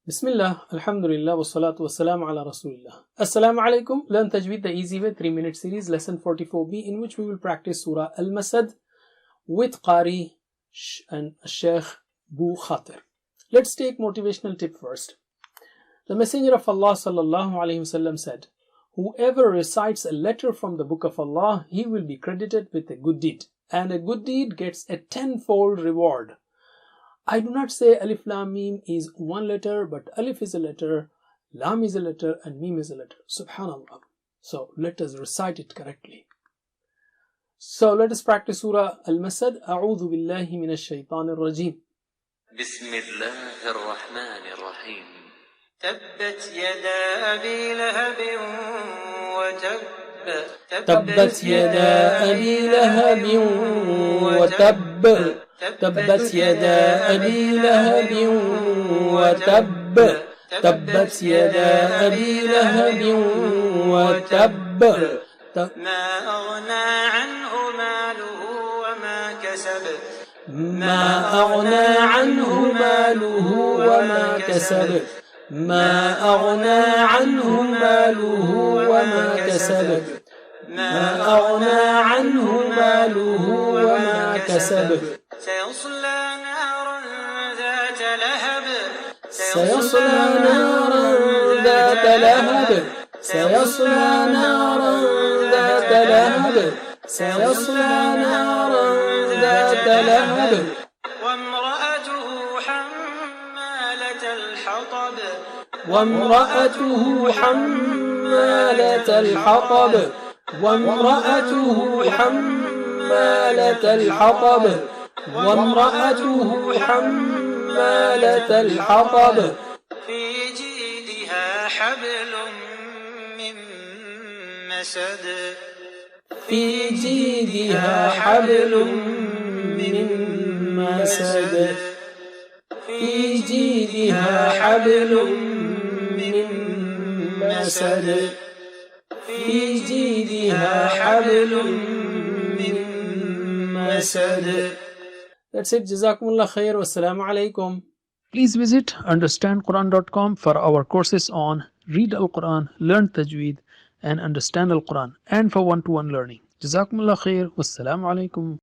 Bismillah, Alhamdulillah, wassalatu wassalamu ala Rasulillah. Assalamu alaikum. Learn Tajweed the easy way 3-minute series, lesson 44b, in which we will practice Surah Al-Masad with Qari and Sheikh Bu Khatir. Let's take motivational tip first. The Messenger of Allah sallallahu alaihi wasallam said, "Whoever recites a letter from the book of Allah, he will be credited with a good deed, and a good deed gets a 10-fold reward." I do not say Alif Lam Mim is one letter, but Alif is a letter, Lam is a letter, and Mim is a letter. Subhanallah. So let us recite it correctly. So let us practice Surah Al-Masad. A'udhu billahi minash shaitanir rajim. Bismillahir Rahmanir Rahim. Tabbat yada Abi Lahabin wa tabb. Tabbat yada Abi Lahabin wa tabb. تبت يدا أبي لهب وتب تبت يدا أبي لهب وتب ما أغنى عنه ماله وما كسب ما أغنى عنه ماله وما كسب ما أغنى عنه ماله وما كسب ما أغنى عنه ماله وما كسب سيصلى نارا ذات لهب سيصلى نارا ذات لهب سيصلى نارا ذات لهب سيصلى نارا ذات لهب وامرأته حمالة الحطب وامرأته حمالة الحطب وامرأته حمالة الحطب وامرأته حمالة الحطب في جيدها حبل من مسد في جيدها حبل من مسد في جيدها حبل من مسد في جيدها حبل من مسد. That's it. Jazakumullah khair. Wassalamu alaikum. Please visit understandquran.com for our courses on Read Al-Quran, Learn Tajweed, and Understand Al-Quran, and for one-to-one learning. Jazakumullah khair. Wassalamu alaikum.